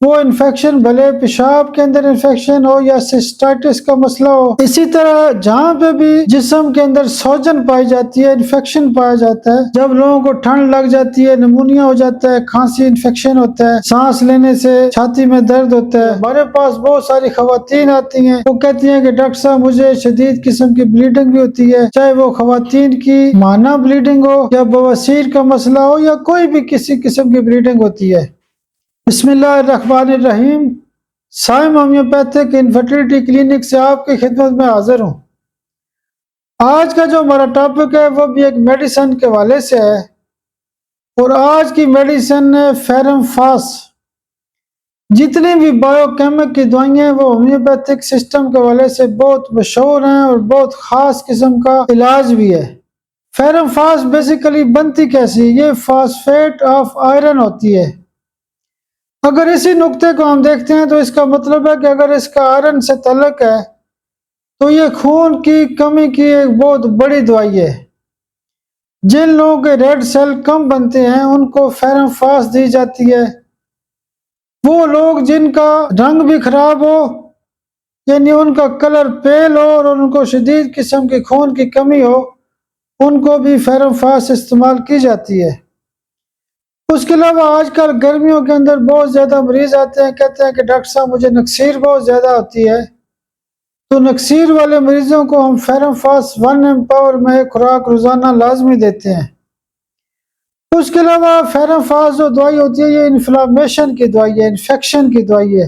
وہ انفیکشن بھلے پیشاب کے اندر انفیکشن ہو یا سسٹائٹس کا مسئلہ ہو، اسی طرح جہاں پہ بھی جسم کے اندر سوجن پائی جاتی ہے، انفیکشن پایا جاتا ہے، جب لوگوں کو ٹھنڈ لگ جاتی ہے، نمونیا ہو جاتا ہے، کھانسی انفیکشن ہوتا ہے، سانس لینے سے چھاتی میں درد ہوتا ہے، ہمارے پاس بہت ساری خواتین آتی ہیں، وہ کہتی ہیں کہ ڈاکٹر صاحب مجھے شدید قسم کی بلیڈنگ بھی ہوتی ہے، چاہے وہ خواتین کی ماہانہ بلیڈنگ ہو یا بواسیر کا مسئلہ ہو یا کوئی بھی کسی قسم کی بلیڈنگ ہوتی ہے۔ بسم اللہ الرحمن الرحیم۔ سائم ہومیوپیتھک انفرٹیلٹی کلینک سے آپ کی خدمت میں حاضر ہوں۔ آج کا جو ہمارا ٹاپک ہے وہ بھی ایک میڈیسن کے حوالے سے ہے، اور آج کی میڈیسن ہے فیرم فاس۔ جتنی بھی بایو کیمک کی دوائیں ہیں وہ ہومیوپیتھک سسٹم کے حوالے سے بہت مشہور ہیں اور بہت خاص قسم کا علاج بھی ہے۔ فیرم فاس بیسیکلی بنتی کیسی؟ یہ فاسفیٹ آف آئرن ہوتی ہے۔ اگر اسی نقطے کو ہم دیکھتے ہیں تو اس کا مطلب ہے کہ اگر اس کا آئرن سے تعلق ہے تو یہ خون کی کمی کی ایک بہت بڑی دوائی ہے۔ جن لوگوں کے ریڈ سیل کم بنتے ہیں ان کو فیرم فاس دی جاتی ہے۔ وہ لوگ جن کا رنگ بھی خراب ہو، یعنی ان کا کلر پیل ہو اور ان کو شدید قسم کی خون کی کمی ہو، ان کو بھی فیرم فاس استعمال کی جاتی ہے۔ اس کے علاوہ آج کل گرمیوں کے اندر بہت زیادہ مریض آتے ہیں، کہتے ہیں کہ ڈاکٹر صاحب مجھے نکسیر بہت زیادہ ہوتی ہے، تو نکسیر والے مریضوں کو ہم فیرم فاس 1 ایمپاور میں ایک خوراک روزانہ لازمی دیتے ہیں۔ اس کے علاوہ فیرم فاس جو دوائی ہوتی ہے یہ انفلاممیشن کی دوائی ہے، انفیکشن کی دوائی ہے۔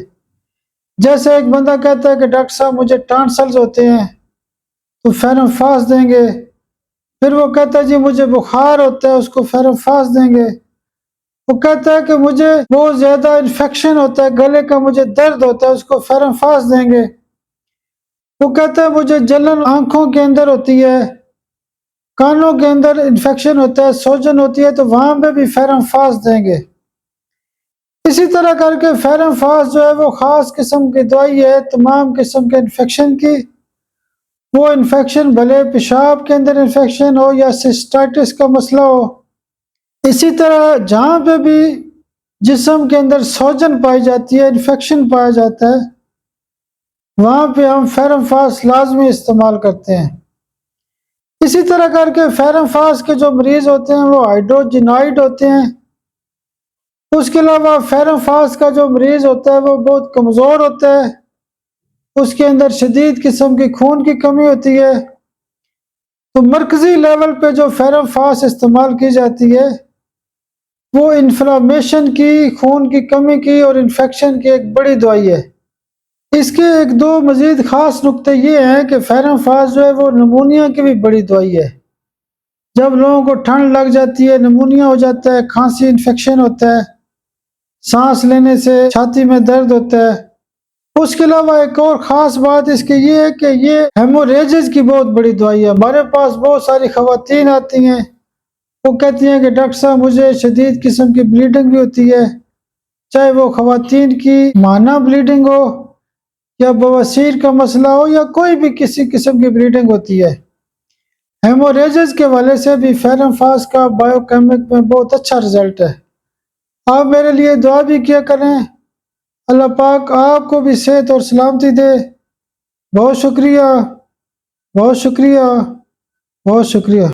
جیسے ایک بندہ کہتا ہے کہ ڈاکٹر صاحب مجھے ٹانسلز ہوتے ہیں تو فیرم فاس دیں گے، پھر وہ کہتا ہے جی مجھے بخار ہوتا ہے، اس کو فیرم فاس دیں گے۔ وہ کہتا ہے کہ مجھے بہت زیادہ انفیکشن ہوتا ہے، گلے کا مجھے درد ہوتا ہے، اس کو فیرم فاس دیں گے۔ وہ کہتا ہے مجھے جلن آنکھوں کے اندر ہوتی ہے، کانوں کے اندر انفیکشن ہوتا ہے، سوجن ہوتی ہے، تو وہاں پہ بھی فیرم فاس دیں گے۔ اسی طرح کر کے فیرم فاس جو ہے وہ خاص قسم کی دوائی ہے تمام قسم کے انفیکشن کی۔ وہ انفیکشن بھلے پیشاب کے اندر انفیکشن ہو یا سسٹائٹس کا مسئلہ ہو، اسی طرح جہاں پہ بھی جسم کے اندر سوجن پائی جاتی ہے، انفیکشن پایا جاتا ہے، وہاں پہ ہم فیرم فاس لازمی استعمال کرتے ہیں۔ اسی طرح کر کے فیرم فاس کے جو مریض ہوتے ہیں وہ ہائیڈروجینائڈ ہوتے ہیں۔ اس کے علاوہ فیرم فاس کا جو مریض ہوتا ہے وہ بہت کمزور ہوتا ہے، اس کے اندر شدید قسم کی خون کی کمی ہوتی ہے، تو مرکزی لیول پہ جو فیرم فاس استعمال کی جاتی ہے وہ انفلاممیشن کی، خون کی کمی کی اور انفیکشن کی ایک بڑی دوائی ہے۔ اس کے ایک دو مزید خاص نقطے یہ ہیں کہ فیرم فاس جو ہے وہ نمونیا کی بھی بڑی دوائی ہے۔ جب لوگوں کو ٹھنڈ لگ جاتی ہے، نمونیا ہو جاتا ہے، کھانسی انفیکشن ہوتا ہے، سانس لینے سے چھاتی میں درد ہوتا ہے۔ اس کے علاوہ ایک اور خاص بات اس کی یہ ہے کہ یہ ہیموریجز کی بہت بڑی دوائی ہے۔ ہمارے پاس بہت ساری خواتین آتی ہیں، وہ کہتی ہیں کہ ڈاکٹر صاحب مجھے شدید قسم کی بلیڈنگ بھی ہوتی ہے، چاہے وہ خواتین کی ماہانہ بلیڈنگ ہو یا بواسیر کا مسئلہ ہو یا کوئی بھی کسی قسم کی بلیڈنگ ہوتی ہے۔ ہیموریجز کے حوالے سے بھی فیرم فاس کا بایو کیمک میں بہت اچھا رزلٹ ہے۔ آپ میرے لیے دعا بھی کیا کریں، اللہ پاک آپ کو بھی صحت اور سلامتی دے۔ بہت شکریہ، بہت شکریہ، بہت شکریہ۔